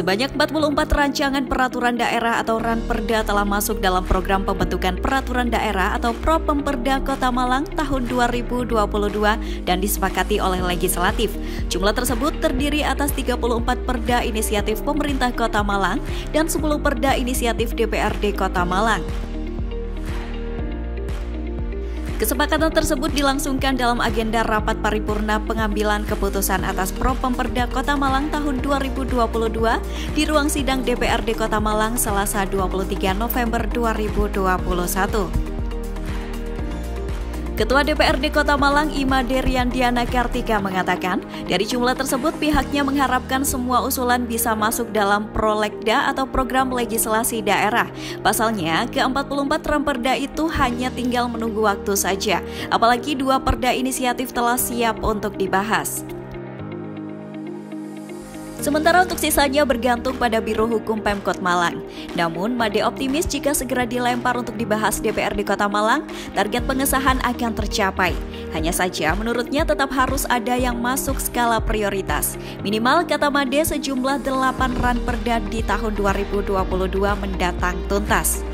Sebanyak 44 rancangan peraturan daerah atau Ranperda telah masuk dalam program pembentukan peraturan daerah atau Propemperda Kota Malang tahun 2022 dan disepakati oleh legislatif. Jumlah tersebut terdiri atas 34 perda inisiatif pemerintah Kota Malang dan 10 perda inisiatif DPRD Kota Malang. Kesepakatan tersebut dilangsungkan dalam agenda rapat paripurna pengambilan keputusan atas Propemperda Kota Malang tahun 2022 di ruang sidang DPRD Kota Malang Selasa 23 November 2021. Ketua DPRD Kota Malang Imade Riandiana Kartika mengatakan, dari jumlah tersebut pihaknya mengharapkan semua usulan bisa masuk dalam prolegda atau program legislasi daerah. Pasalnya, ke-44 Ranperda itu hanya tinggal menunggu waktu saja, apalagi 2 perda inisiatif telah siap untuk dibahas. Sementara untuk sisanya bergantung pada Biro Hukum Pemkot Malang. Namun, Made optimis jika segera dilempar untuk dibahas DPRD Kota Malang, target pengesahan akan tercapai. Hanya saja, menurutnya tetap harus ada yang masuk skala prioritas. Minimal, kata Made, sejumlah 8 Ranperda di tahun 2022 mendatang tuntas.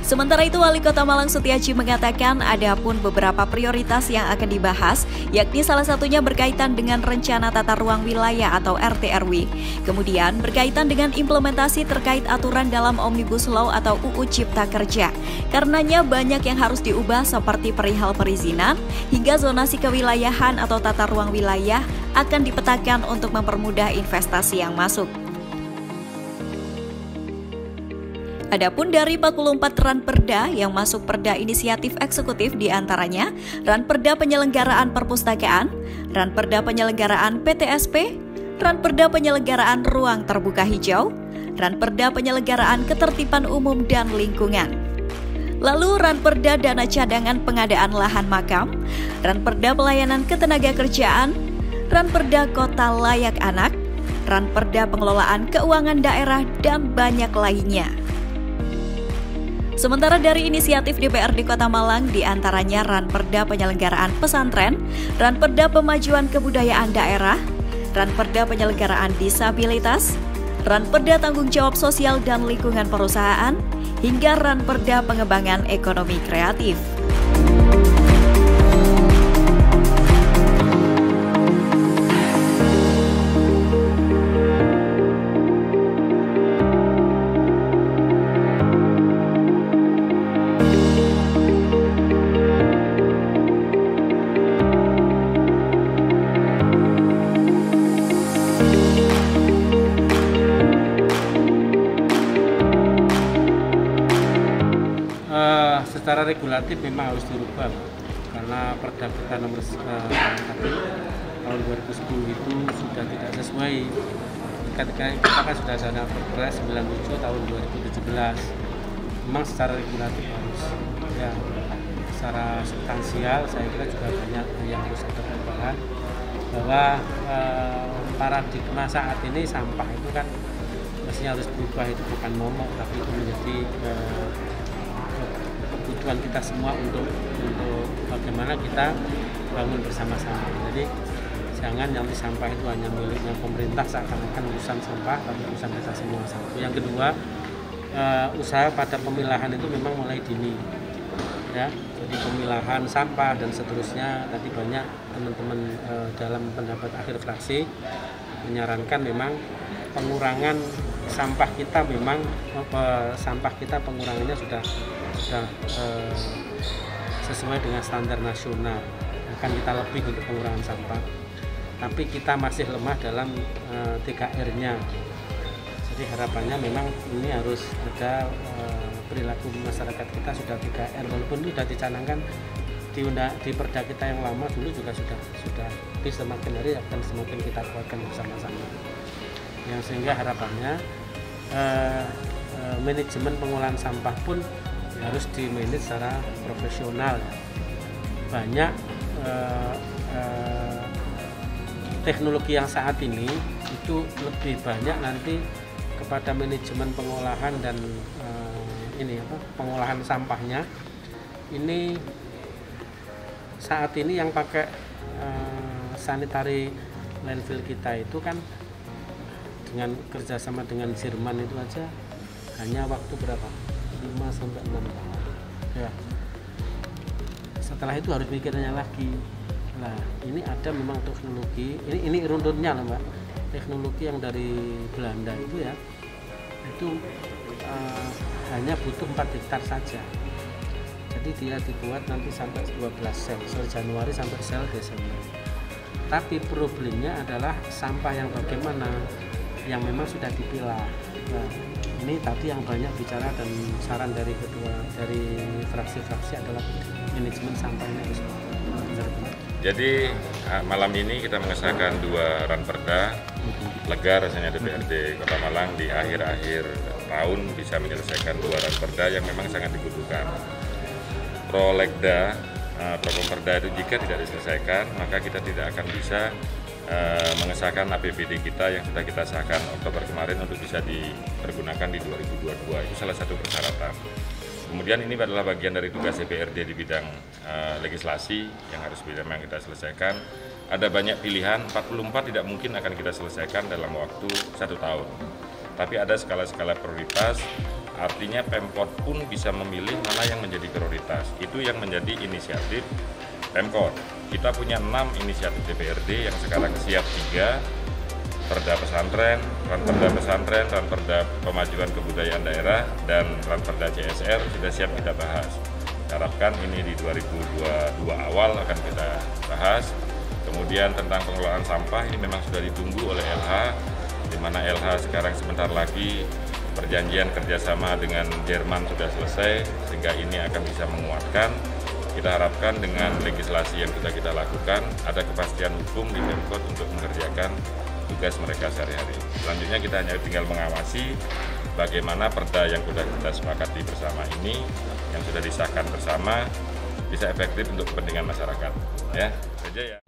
Sementara itu, Wali Kota Malang Sutiaji mengatakan ada pun beberapa prioritas yang akan dibahas, yakni salah satunya berkaitan dengan rencana tata ruang wilayah atau RT/RW. Kemudian berkaitan dengan implementasi terkait aturan dalam Omnibus Law atau UU Cipta Kerja. Karenanya banyak yang harus diubah seperti perihal perizinan hingga zonasi kewilayahan atau tata ruang wilayah akan dipetakan untuk mempermudah investasi yang masuk. Adapun dari 44 Ranperda yang masuk perda inisiatif eksekutif diantaranya Ranperda penyelenggaraan perpustakaan, Ranperda penyelenggaraan PTSP, Ranperda penyelenggaraan ruang terbuka hijau, Ranperda penyelenggaraan ketertiban umum dan lingkungan. Lalu Ranperda dana cadangan pengadaan lahan makam, Ranperda pelayanan ketenagakerjaan, Ranperda kota layak anak, Ranperda pengelolaan keuangan daerah dan banyak lainnya. Sementara dari inisiatif DPRD Kota Malang diantaranya Ranperda penyelenggaraan pesantren, Ranperda pemajuan kebudayaan daerah, Ranperda penyelenggaraan disabilitas, Ranperda tanggung jawab sosial dan lingkungan perusahaan, hingga Ranperda pengembangan ekonomi kreatif. Secara regulatif memang harus dirubah karena Perda kita nomor 1 tahun 2010 itu sudah tidak sesuai ketika kita kan sudah ada Perpres 97 tahun 2017. Memang secara regulatif harus ya, secara substansial saya kira juga banyak yang harus kita perubahan bahwa paradigma saat ini sampah itu kan mestinya harus berubah, itu bukan momok tapi itu menjadi kebutuhan kita semua untuk bagaimana kita bangun bersama-sama. Jadi jangan yang di sampah itu hanya miliknya pemerintah seakan-akan urusan sampah, tapi urusan kita semua. Satu. Yang kedua, usaha pada pemilahan itu memang mulai dini, ya. Jadi pemilahan sampah dan seterusnya. Tadi banyak teman-teman dalam pendapat akhir fraksi menyarankan memang pengurangan sampah kita pengurangannya sudah sesuai dengan standar nasional. Akan kita lebih untuk pengurangan sampah, tapi kita masih lemah dalam 3R-nya. Jadi harapannya memang ini harus ada perilaku masyarakat kita sudah 3R, walaupun itu sudah dicanangkan di perda kita yang lama dulu juga sudah semakin hari akan semakin kita kuatkan bersama-sama. Yang sehingga harapannya manajemen pengolahan sampah pun harus di-manage secara profesional. Banyak teknologi yang saat ini itu lebih banyak nanti kepada manajemen pengolahan dan pengolahan sampahnya. Ini saat ini yang pakai sanitary landfill kita itu kan dengan kerjasama dengan Jerman itu aja hanya waktu berapa? 5-6 tahun. Ya. Setelah itu harus mikirnya lagi. Nah, ini ada memang teknologi. Ini runtunnya lah, Mbak. Teknologi yang dari Belanda itu ya, itu hanya butuh 4 hektar saja. Jadi dia dibuat nanti sampai 12 sel Januari sampai sel Desember. Tapi problemnya adalah sampah yang bagaimana, yang memang sudah dipilah. Nah, ini tadi yang banyak bicara dan saran dari fraksi-fraksi adalah manajemen sampahnya itu. Jadi malam ini kita mengesahkan 2 ranperda. Lega rasanya DPRD Kota Malang di akhir-akhir tahun bisa menyelesaikan 2 ranperda yang memang sangat dibutuhkan. Prolegda, Prokomperda itu jika tidak diselesaikan, maka kita tidak akan bisa mengesahkan APBD kita yang sudah kita sahkan Oktober kemarin untuk bisa dipergunakan di 2022. Itu salah satu persyaratan. Kemudian ini adalah bagian dari tugas DPRD di bidang legislasi yang harus memang kita selesaikan. Ada banyak pilihan, 44 tidak mungkin akan kita selesaikan dalam waktu 1 tahun. Tapi ada skala-skala prioritas, artinya Pemkot pun bisa memilih mana yang menjadi prioritas. Itu yang menjadi inisiatif Pemkot. Kita punya 6 inisiatif DPRD yang sekarang siap 3, Perda pesantren, Ranperda pesantren, Ranperda pemajuan kebudayaan daerah, dan Ranperda CSR sudah siap kita bahas. Harapkan ini di 2022 awal akan kita bahas. Kemudian tentang pengelolaan sampah ini memang sudah ditunggu oleh LH, di mana LH sekarang sebentar lagi perjanjian kerjasama dengan Jerman sudah selesai, sehingga ini akan bisa menguatkan. Kita harapkan dengan legislasi yang sudah kita lakukan, ada kepastian hukum di Pemkot untuk mengerjakan tugas mereka sehari-hari. Selanjutnya kita hanya tinggal mengawasi bagaimana perda yang sudah kita sepakati bersama ini, yang sudah disahkan bersama, bisa efektif untuk kepentingan masyarakat. Ya, saja ya.